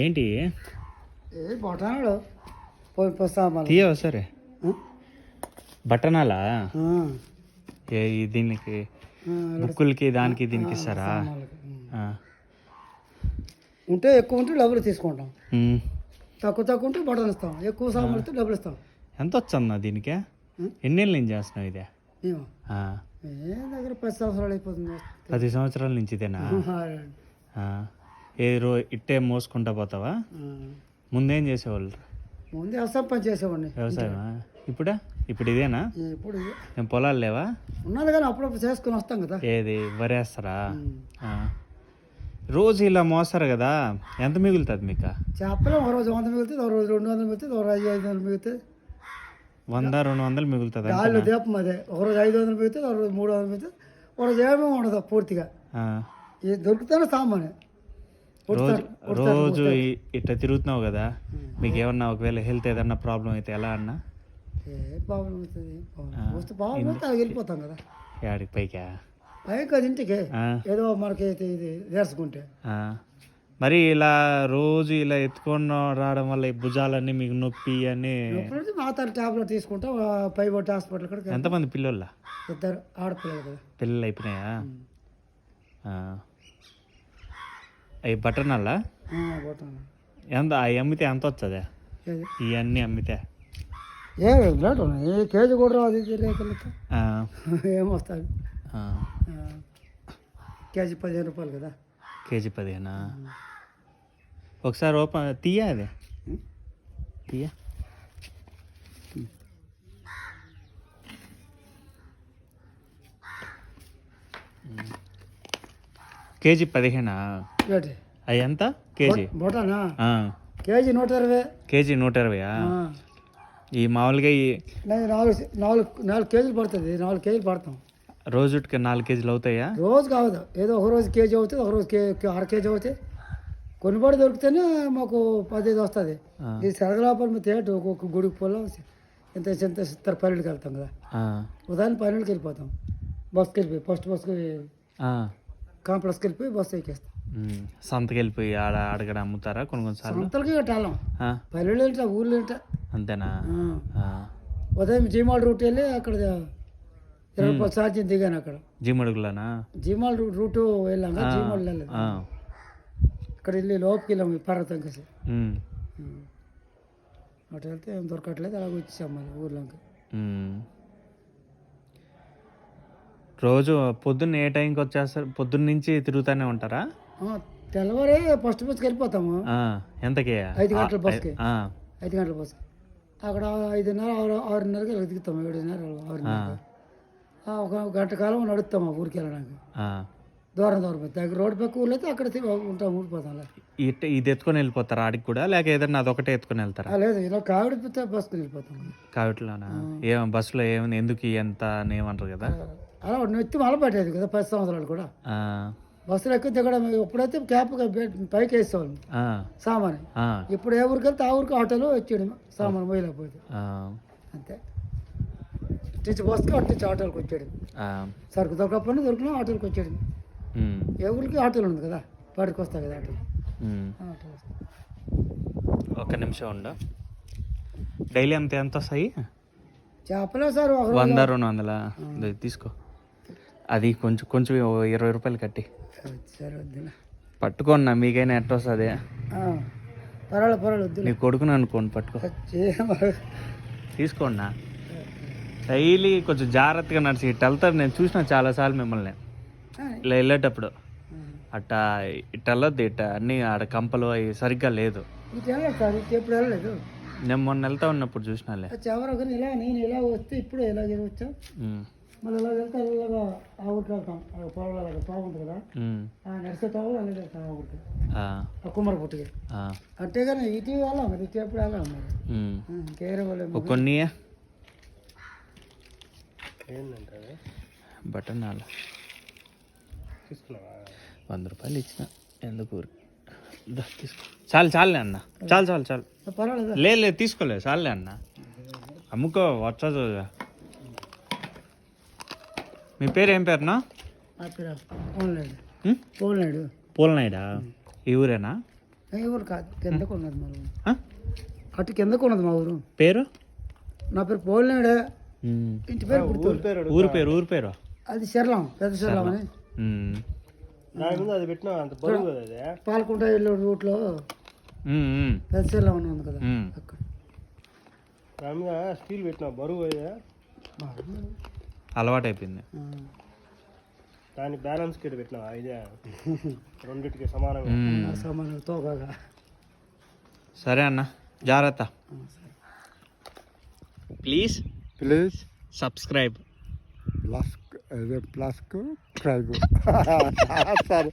ఏంటి ఏ బఠానాలు పోయి సామాన్లు తీయవా సరే బట్టనాలా దీనికి బుక్కులకి దానికి దీనికి ఇస్తారా? ఉంటే ఎక్కువ ఉంటే డబ్బులు తీసుకుంటాం, తక్కువ ఉంటే బట్టలు ఇస్తాం, ఎక్కువ సామాన్లు ఇస్తే డబ్బులు ఇస్తాం. ఎంత వచ్చన్నా దీనికి? ఎన్నేళ్ళ నుంచి చేస్తున్నావు ఇదే? దగ్గర 10 సంవత్సరాలు అయిపోతుంది. 10 సంవత్సరాల నుంచి ఇదేనా? ఇట్టే మోసుకుంటా పోతావా? ముందేం చేసేవాళ్ళు? ముందు వ్యవసాయం పని చేసేవాడిని. వ్యవసాయమా? ఇప్పుడు ఇదేనా? ఇప్పుడు ఏం పొలాలు లేవా? ఉన్నది కానీ అప్పుడప్పుడు చేసుకుని వస్తాం కదా. ఏది వరేస్తారా? రోజు ఇలా మోస్తారు కదా, ఎంత మిగులుతుంది మీకు? చేపలు ఒక రోజు 100 మిగులుతుంది, ఒక రోజు 200 మిగులుతుంది, ఒక రోజు 500 మిగులుతుంది. 100-200 మిగులుతుంది. గాలిలో దీపం అదే, ఒక రోజు 500 మిగులుతుంది, ఒక రోజు 300 మిగులుతుంది, ఒక రోజు ఏమీ ఉండదు పూర్తిగా. ఇది దొరుకుతానే సామాన్. రోజు ఇట్లా తిరుగుతున్నావు కదా, మీకు ఏమన్నా ఒకవేళ హెల్త్ ఏదన్నా ప్రాబ్లం అయితే ఎలా అన్నా? ఏ ప్రాబ్లం అవుతుంది? వస్తే బాగుంది వెళ్ళిపోతాం కదా. యాడికి? పైకా? పైకి అది ఇంటికి ఏదో మనకి ఇది నేర్చుకుంటే. మరి ఇలా రోజు ఇలా ఎత్తుకొని రావడం వల్ల ఈ భుజాలన్నీ మీకు నొప్పి అని మాతారు టాబ్లెట్ తీసుకుంటాం. పైబొట్టి హాస్పిటల్ కూడా. ఎంతమంది పిల్లల? 2 ఆడపిల్లలు కదా. పిల్లలు అయిపోయినాయా? అవి బట్టనల్లా ఎంత అవి అమ్మితే ఎంత వస్తుంది? ఇవన్నీ అమ్మితే రేట్ ఉన్నాయి. కేజీ కూడా రాదు ఏమొస్తుంది. కేజీ 15 రూపాయలు కదా. కేజీ 15. ఒకసారి ఓపెన్ తీయ అదే తీయ. కేజీ 15. అవి ఎంత కేజీ? బొటానా కేజీ 120. కేజీ 120. ఈ మామూలుగా 4 కేజీలు పడుతుంది. 4 కేజీలు పడతాం. రోజుకి 4 కేజీలు అవుతాయా? రోజు కావదు, ఏదో ఒక రోజు కేజీ అవుతుంది, ఒక రోజు అర కేజీ అవుతాయి. కొనుబడి దొరికితేనే మాకు 15 వస్తుంది. ఈ సరగలాపల తేటు ఒక్కొక్క గుడికి పొలం ఎంత పల్లెలకి వెళ్తాం కదా. ఉదాహరణ పల్లెలకి వెళ్ళిపోతాం, బస్కి వెళ్ళిపోయి ఫస్ట్ బస్కి కాంప్లెక్స్కి వెళ్ళిపోయి బస్సు ఎక్కేస్తాం. సంతకి వెళ్ళిపోయి అడగడ అమ్ముతారా? కొన్నిసార్లు సంతలకి కట్టాలం, పల్లెలు వెళ్తా, ఊర్లు వెళ్తా. అంతేనా? ఉదయం జీమాల్ రూట్ వెళ్ళి అక్కడ 20 రూపాయలు ఛార్జీని దిగాను. అక్కడ జీమడుగులానా? జీమాల్ రూట్ వెళ్ళాం, జీమాల్ వెళ్ళలేదు. అక్కడ వెళ్ళి లోపుకి వెళ్ళాము పర్వతం కేసి. అటు వెళ్తే ఏం దొరకట్లేదు, అలాగ వచ్చాం మళ్ళీ ఊర్లోకి. రోజు పొద్దున్న ఏ టైంకి వచ్చేస్తారు? పొద్దున్న నుంచి తిరుగుతూనే ఉంటారా? తెల్లవారే ఫస్ట్ బస్కి వెళ్ళిపోతాము. ఎంతకి? 5 గంటల బస్కి. 5 గంటల బస్కి అక్కడ 5:30, 6:30కి దిగుతాము. 7:30, 6:30. ఒక గంట కాలం నడుస్తాము ఊరికి వెళ్ళడానికి. దూరం దగ్గర రోడ్డు పక్క ఊర్లో అయితే అక్కడ ఉంటాం, ఊడిపోతాం. ఇది ఎత్తుకొని వెళ్ళిపోతారా ఆడికి కూడా, లేక ఏదన్నా అదొకటే ఎత్తుకొని వెళ్తారా? లేదు, ఇలా కావిడిపోతే బస్సుకొని వెళ్ళిపోతాం. కావిట్లోనా? ఏం బస్సులో ఏమైనా ఎందుకు ఎంత అని ఏమంటారు కదా, అలా నెత్తి మల పట్టేది కదా 10 సంవత్సరాలు కూడా. బస్సులో ఎక్కువ దిగడం, ఎప్పుడైతే క్యాప్ పైకి వేసేవాళ్ళం సామాన్. ఇప్పుడు ఏ ఊరికి వెళ్తే ఆ ఊరికి ఆటోలో వచ్చేయడం సామాన్ పోయలేకపోతే అంతే. టీచ్ బస్కి అట్టించి ఆటోలకు వచ్చేయడం. సరుకు దొరకకపోయినా దొరికినా ఆటోలకు వచ్చేయడం. ఏ ఊరికి ఆటోలు ఉంది కదా, వాటికి వస్తాయి కదా ఆటోలు. ఒక్క నిమిషం ఉండ. డైలీ ఎంత వస్తాయి చేపలే సార్? 100-200 తీసుకో. అది కొంచెం 20 రూపాయలు కట్టి పట్టుకోండి. మీకైనా ఎట్ట వస్తుంది? పర్వాలేదు, నీ కొడుకుని అనుకోండి, పట్టుకో తీసుకోండి. డైలీ కొంచెం జాగ్రత్తగా నడిచి ఇట్ట వెళ్తారు. నేను చూసిన చాలాసార్లు మిమ్మల్ని ఇలా వెళ్ళేటప్పుడు. అట్టా ఇట్ట వెళ్ళొద్దు, ఇట్ట అన్నీ ఆడ కంపలు అవి సరిగ్గా లేదు. ఎప్పుడు వెళ్ళలేదు. నేను మొన్న వెళ్తా ఉన్నప్పుడు చూసినాలే. ఇలా నేను ఇలా వస్తే ఇప్పుడు ఇలా వచ్చా, మళ్ళీ ఇలా వెళ్తే ఇలాగా ఆ ఊరికి వెళ్తాం. పొలాగా బాగుంటుంది కదా, నడిచే తావు అలాగే వెళ్తాం ఆ ఊరికి, కుమ్మరి పుట్టుకి. అంతేగాని ఇటు వెళ్ళాం, ఇటు ఎప్పుడు వెళ్ళాం. మరి ఇంకేరే వాళ్ళు కొన్ని బట్టనాలు 100 రూపాయలు ఇచ్చిన ఎందుకు తీసుకో. చాలే అన్న, చాలు. పర్వాలేదు, లేదు తీసుకోలేదు, చాలే అన్న. అమ్ముకో వచ్చదు. మీ పేరు ఏం పేరునా? పూలనాయుడు. పూలనాయుడా? ఈ ఊరేనా? ఏ ఊరు కాదు, కిందకు ఉన్నది మా ఊరు. ఆ? అటు కిందకు ఉన్నది మా ఊరు. పేరు? నా పేరు పోలినాడే, ఇంటి పేరు గుర్తు. ఊరు పేరు అది శర్లం, పెద్ద శర్లం అని. అది పెట్టినా అంత బరువు కదా అది. పాలకుంట ఇల్లు రూట్లో పెద్ద శర్లం అని ఉంది కదా అక్కడ. దాని మీద స్టీల్ పెట్టినా బరువు అయ్యా, అలవాటు అయిపోయింది. దాని బ్యాలెన్స్ కిట్ పెట్టినా ఇదే రెండింటికి సమానంగా సామాన్లు తోకగా. సరే అన్న, జాగ్రత్త. Please subscribe. ప్లస్ ప్రైజ్ సరే.